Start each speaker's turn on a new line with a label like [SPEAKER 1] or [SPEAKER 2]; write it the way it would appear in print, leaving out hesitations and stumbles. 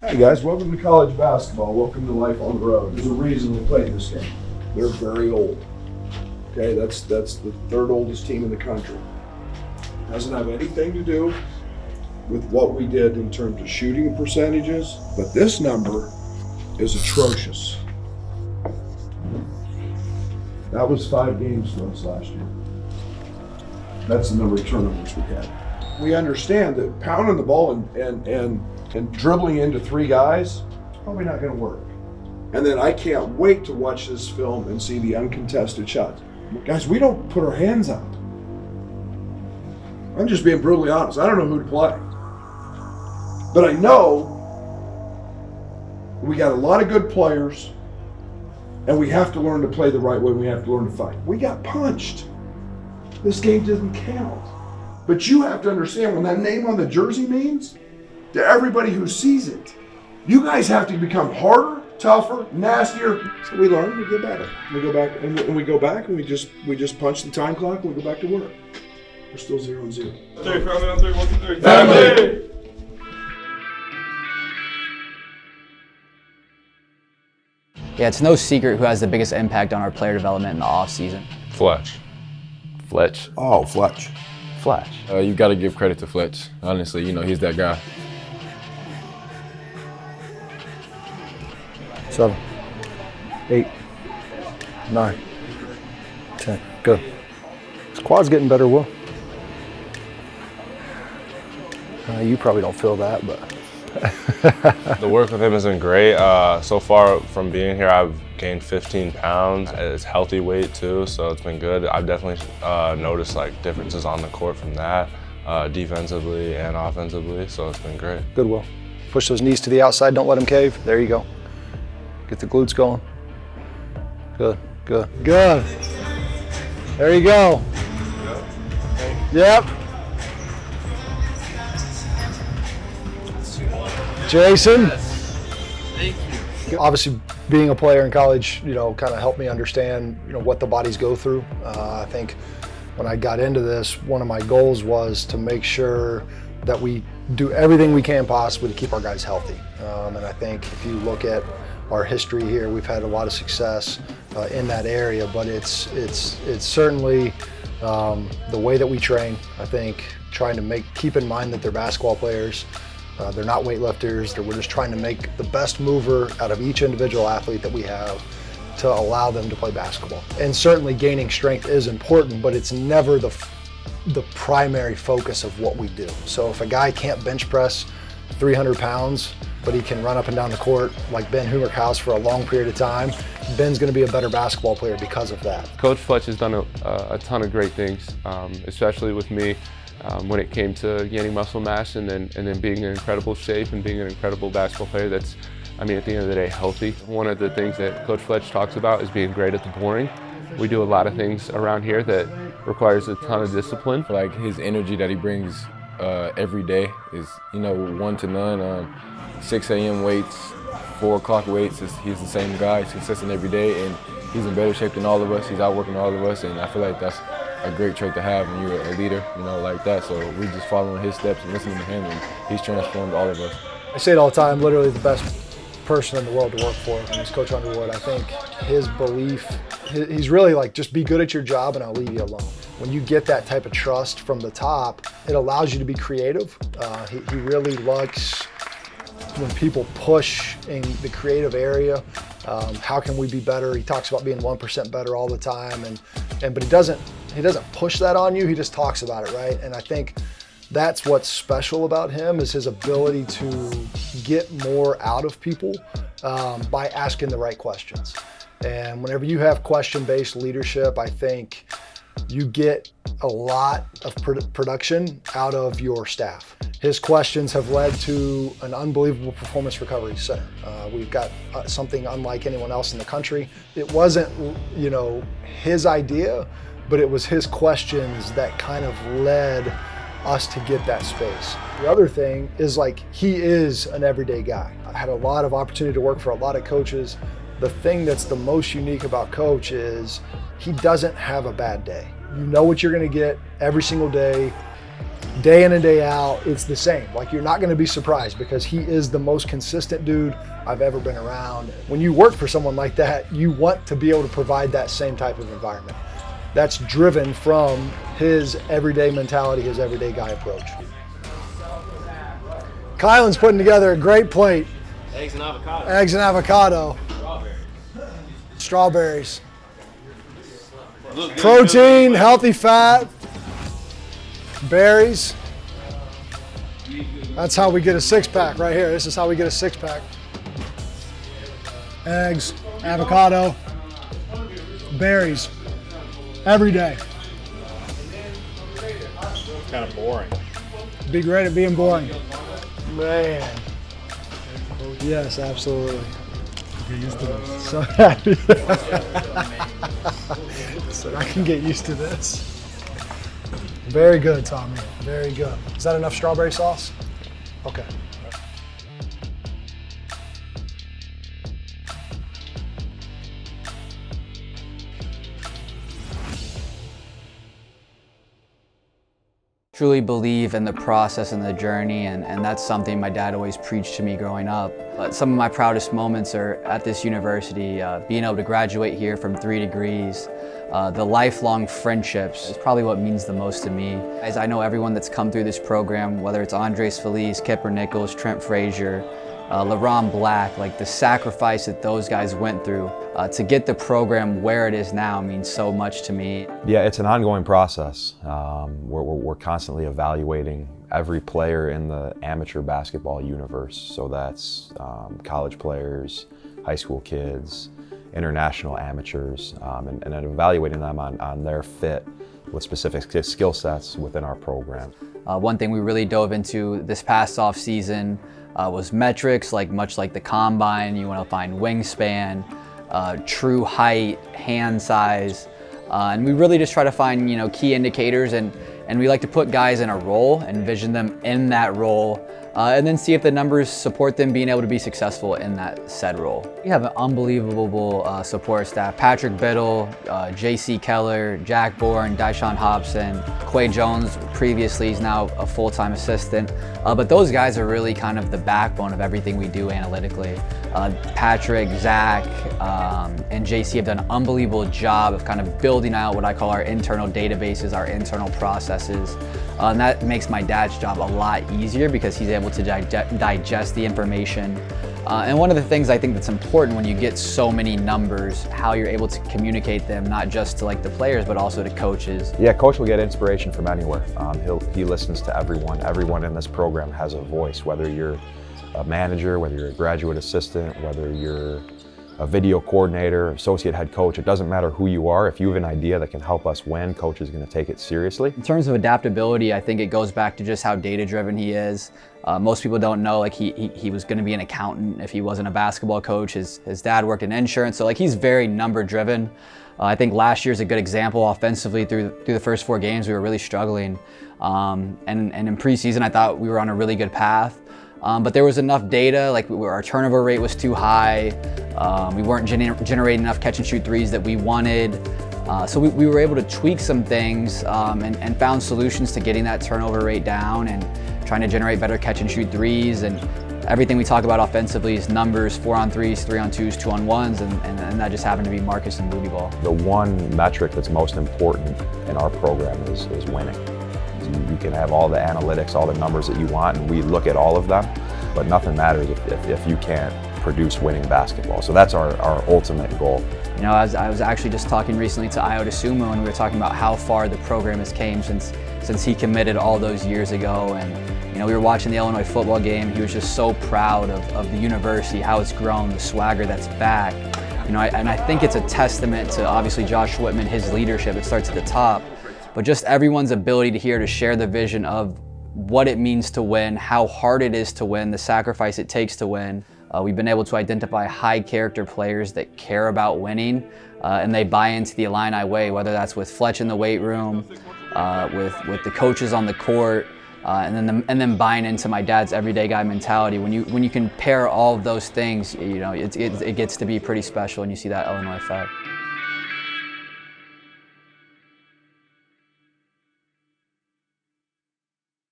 [SPEAKER 1] Hey guys, welcome to college basketball. Welcome to life on the road. There's a reason we play this game. They're very old. Okay, that's the third oldest team in the country. It doesn't have anything to do with what we did in terms of shooting percentages, but this number is atrocious. That was 5 games for us last year. That's the number of turnovers we had. We understand that pounding the ball and dribbling into 3 guys is probably not going to work. And then I can't wait to watch this film and see the uncontested shots. Guys, we don't put our hands up. I'm just being brutally honest. I don't know who to play. But I know we got a lot of good players, and we have to learn to play the right way. We have to learn to fight. We got punched. This game didn't count. But you have to understand when that name on the jersey means to everybody who sees it, you guys have to become harder, tougher, nastier. So we learn, we get better. We go back and we go back and we just punch the time clock and we go back to work. We're still 0-0.
[SPEAKER 2] 3, family on 3, 1, 2, 3.
[SPEAKER 1] Family!
[SPEAKER 3] Yeah, it's no secret who has the biggest impact on our player development in the offseason.
[SPEAKER 2] Fletch.
[SPEAKER 1] Oh, Fletch.
[SPEAKER 2] You got to give credit to Fletch. Honestly, he's that guy.
[SPEAKER 4] 7, 8, 9, 10. Good. This quad's getting better, Will. You probably don't feel that, but.
[SPEAKER 2] The work with him has been great. So far from being here, I've gained 15 pounds. It's healthy weight too, so it's been good. I've definitely noticed differences on the court from that, defensively and offensively, so it's been great.
[SPEAKER 4] Good, Will. Push those knees to the outside, don't let them cave. There you go. Get the glutes going. Good. There you go. Yep. Jason.
[SPEAKER 5] Thank you.
[SPEAKER 4] Obviously, being a player in college, kind of helped me understand, what the bodies go through. I think when I got into this, one of my goals was to make sure that we do everything we can possibly to keep our guys healthy. And I think if you look at our history here, we've had a lot of success in that area, but it's certainly the way that we train. I think trying to keep in mind that they're basketball players. They're not weightlifters. We're just trying to make the best mover out of each individual athlete that we have to allow them to play basketball. And certainly gaining strength is important, but it's never the primary focus of what we do. So if a guy can't bench press 300 pounds, but he can run up and down the court like Ben Humerkhaus for a long period of time, Ben's going to be a better basketball player because of that.
[SPEAKER 6] Coach Fletch has done a ton of great things, especially with me. When it came to gaining muscle mass and then being in incredible shape and being an incredible basketball player that's, at the end of the day, healthy. One of the things that Coach Fletch talks about is being great at the boring. We do a lot of things around here that requires a ton of discipline.
[SPEAKER 7] His energy that he brings every day is, 1 to none. 6 a.m. weights, 4 o'clock weights, he's the same guy. He's consistent every day, and he's in better shape than all of us. He's outworking all of us, and I feel like that's a great trait to have when you're a leader, like that. So we're just following his steps and listening to him, and he's transformed all of us.
[SPEAKER 4] I say it all the time, literally the best person in the world to work for, and it's Coach Underwood. I think his belief, he's really just be good at your job and I'll leave you alone. When you get that type of trust from the top, it allows you to be creative. He really likes when people push in the creative area. How can we be better? He talks about being 1% better all the time, but he doesn't push that on you. He just talks about it, right? And I think that's what's special about him is his ability to get more out of people by asking the right questions. And whenever you have question-based leadership, I think you get a lot of production out of your staff. His questions have led to an unbelievable performance recovery center. We've got something unlike anyone else in the country. It wasn't, his idea, but it was his questions that kind of led us to get that space. The other thing is he is an everyday guy. I had a lot of opportunity to work for a lot of coaches. The thing that's the most unique about Coach is he doesn't have a bad day. You know what you're gonna get every single day. day in and day out, it's the same. Like, you're not going to be surprised because he is the most consistent dude I've ever been around. When you work for someone like that, you want to be able to provide that same type of environment. That's driven from his everyday mentality, his everyday guy approach. Kylan's putting together a great plate.
[SPEAKER 5] Eggs and avocado.
[SPEAKER 4] Eggs and avocado. Strawberries. Protein, healthy fat, berries. That's how we get a six-pack right here. This is how we get a six-pack. Eggs, avocado, berries, every day.
[SPEAKER 8] Kind of boring.
[SPEAKER 4] Be great at being boring. Man. Yes, absolutely. Get used to this. So happy. So I can get used to this. Very good, Tommy. Very good. Is that enough strawberry sauce? Okay.
[SPEAKER 3] Truly believe in the process and the journey, and that's something my dad always preached to me growing up. But some of my proudest moments are at this university, being able to graduate here from 3 degrees. The lifelong friendships is probably what means the most to me. As I know everyone that's come through this program, whether it's Andres Feliz, Kipper Nichols, Trent Frazier, LaRon Black, like the sacrifice that those guys went through to get the program where it is now means so much to me.
[SPEAKER 9] Yeah, it's an ongoing process. We're constantly evaluating every player in the amateur basketball universe. So that's college players, high school kids, international amateurs, and evaluating them on their fit with specific skill sets within our program.
[SPEAKER 3] One thing we really dove into this past off season was metrics, much like the combine. You want to find wingspan, true height, hand size, and we really just try to find key indicators, and we like to put guys in a role and envision them in that role, and then see if the numbers support them being able to be successful in that said role. We have an unbelievable support staff. Patrick Biddle, JC Keller, Jack Bourne, Dyshawn Hobson, Quay Jones, previously he's now a full-time assistant. But those guys are really kind of the backbone of everything we do analytically. Patrick, Zach, and JC have done an unbelievable job of kind of building out what I call our internal databases, our internal processes. And that makes my dad's job a lot easier because he's able to digest the information. And one of the things I think that's important when you get so many numbers, how you're able to communicate them, not just to the players, but also to coaches.
[SPEAKER 9] Yeah, coach will get inspiration from anywhere. He listens to everyone. Everyone in this program has a voice, whether you're a manager, whether you're a graduate assistant, whether you're a video coordinator, associate head coach, it doesn't matter who you are. If you have an idea that can help us win, coach is going to take it seriously.
[SPEAKER 3] In terms of adaptability, I think it goes back to just how data-driven he is. Most people don't know he was going to be an accountant if he wasn't a basketball coach. His dad worked in insurance, so he's very number-driven. I think last year's a good example offensively. Through the first 4 games, we were really struggling. And in preseason, I thought we were on a really good path. But there was enough data, our turnover rate was too high. We weren't generating enough catch and shoot threes that we wanted. So we were able to tweak some things and found solutions to getting that turnover rate down and trying to generate better catch and shoot threes. And everything we talk about offensively is numbers, 4-on-3s, 3-on-2s, 2-on-1s, and that just happened to be Marcus and booty ball.
[SPEAKER 9] The one metric that's most important in our program is winning. You can have all the analytics, all the numbers that you want, and we look at all of them, but nothing matters if you can't produce winning basketball. So that's our ultimate goal.
[SPEAKER 3] I was actually just talking recently to Iota Sumo, and we were talking about how far the program has came since he committed all those years ago. And we were watching the Illinois football game. He was just so proud of the university, how it's grown, the swagger that's back. And I think it's a testament to obviously Josh Whitman, his leadership. It starts at the top. But just everyone's ability to share the vision of what it means to win, how hard it is to win, the sacrifice it takes to win. We've been able to identify high character players that care about winning, and they buy into the Illini way, whether that's with Fletcher in the weight room, with the coaches on the court, and then buying into my dad's everyday guy mentality. When you can pair all of those things, it gets to be pretty special, and you see that Illinois effect.